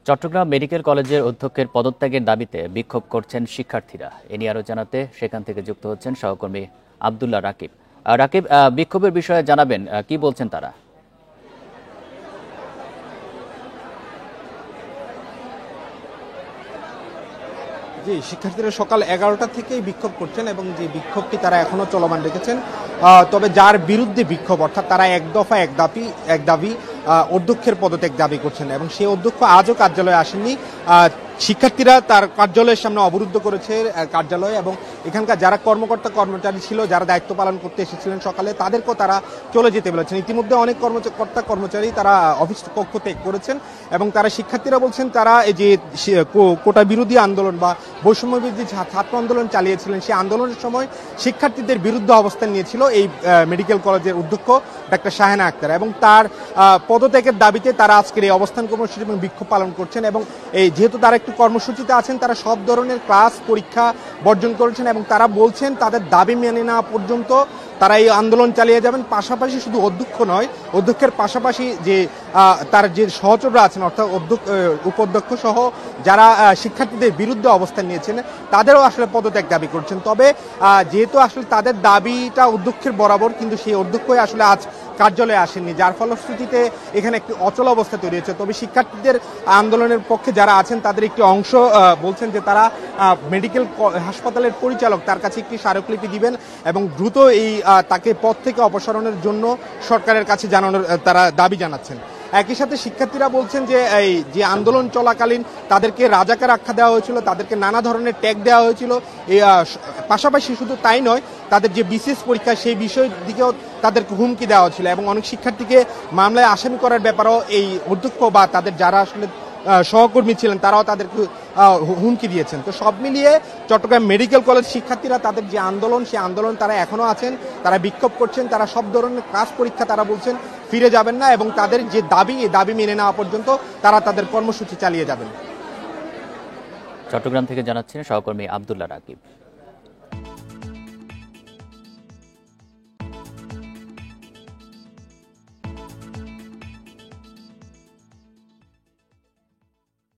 Chittagong medical কলেজের অধ্যক্ষের পদত্যাগের দাবিতে বিক্ষোভ করছেন শিক্ষার্থীরা। এ নিয়ে আরও জানাতে সেখান থেকে যুক্ত হচ্ছেন সহকর্মী আব্দুল্লাহ রাকিব। রাকিব, বিক্ষোভের বিষয়ে জানাবেন, কি বলছেন তারা? জি, শিক্ষার্থীরা সকাল 11টা থেকেই বিক্ষোভ করছেন এবং যে বিক্ষোভটি তারা এখনো চলমান রেখেছেন। তবে যার বিরুদ্ধে বিক্ষোভ, অর্থাৎ তারা এক দফা এক দাবি অধ্যক্ষের পদত্যাগ দাবি করছেন এবং সেই অধ্যক্ষ আজও কার্যালয়ে আসেননি। শিক্ষার্থীরা তার কার্যালয়ের সামনে অবরুদ্ধ করেছে কার্যালয়, এবং এখানকার যারা কর্মচারী ছিল, যারা দায়িত্ব পালন করতে এসেছিলেন সকালে, তাদেরকেও তারা চলে যেতে বলেছেন। ইতিমধ্যে অনেক কর্মচারী তারা অফিস কক্ষ ত্যাগ করেছেন এবং তারা শিক্ষার্থীরা বলছেন তারা এই যে কোটা বিরোধী আন্দোলন বা বৈষম্য বিরোধী ছাত্র আন্দোলন চালিয়েছিলেন, সেই আন্দোলনের সময় শিক্ষার্থীদের বিরুদ্ধে অবস্থান নিয়েছিল এই মেডিকেল কলেজের অধ্যক্ষ ডাক্তার শাহেনা আক্তার, এবং তার পদত্যাগের দাবিতে তারা আজকের এই অবস্থান কর্মসূচি এবং বিক্ষোভ পালন করছেন। এবং এই যেহেতু তারা একটু কর্মসূচিতে আছেন, তারা সব ধরনের ক্লাস পরীক্ষা বর্জন করেছেন এবং তারা বলছেন তাদের দাবি মেনে নেওয়া পর্যন্ত তারা এই আন্দোলন চালিয়ে যাবেন। পাশাপাশি শুধু অধ্যক্ষ নয়, অধ্যক্ষের পাশাপাশি যে তার যে সহচররা আছেন, অর্থাৎ উপাধ্যক্ষ সহ যারা শিক্ষার্থীদের বিরুদ্ধে অবস্থান নিয়েছেন, তাদেরও আসলে পদত্যাগ দাবি করছেন। তবে যেহেতু আসলে তাদের দাবিটা অধ্যক্ষের বরাবর, কিন্তু সেই অধ্যক্ষই আসলে আজ কার্যালয়ে আসেননি, যার ফলশ্রুতিতে এখানে একটি অচল অবস্থা তৈরি হয়েছে। তবে শিক্ষার্থীদের আন্দোলনের পক্ষে যারা আছেন তাদের একটি অংশ বলছেন যে তারা মেডিকেল হাসপাতালের পরিচালক, তার কাছে একটি স্মারকলিপি দিবেন এবং দ্রুত তাকে পদ থেকে অপসারণের জন্য সরকারের কাছে জানানোর তারা দাবি জানাচ্ছেন। একই সাথে শিক্ষার্থীরা বলছেন যে এই যে আন্দোলন চলাকালীন তাদেরকে রাজাকার আখ্যা দেওয়া হয়েছিল, তাদেরকে নানা ধরনের ট্যাগ দেওয়া হয়েছিল। পাশাপাশি শুধু তাই নয়, তাদের যে বিসিএস পরীক্ষা সেই বিষয়ের দিকেও তাদেরকে হুমকি দেওয়া হয়েছিল এবং অনেক শিক্ষার্থীকে মামলায় আসামি করার ব্যাপারেও এই অধ্যক্ষ বা তাদের যারা আসলে সহকর্মী ছিলেন তারাও তাদেরকে হুমকি দিয়েছেন। তো সব মিলিয়ে চট্টগ্রাম মেডিকেল কলেজ শিক্ষার্থীরা তাদের যে আন্দোলন, সেই আন্দোলন তারা এখনো আছেন, তারা বিক্ষোভ করছেন, তারা সব ধরনের ক্লাস পরীক্ষা তারা বলছেন ফিরে যাবেন না এবং তাদের যে দাবি, এই দাবি মেনে নেওয়া পর্যন্ত তারা তাদের কর্মসূচি চালিয়ে যাবেন। চট্টগ্রাম থেকে জানাচ্ছেন সহকর্মী আব্দুল্লাহ রাকিব।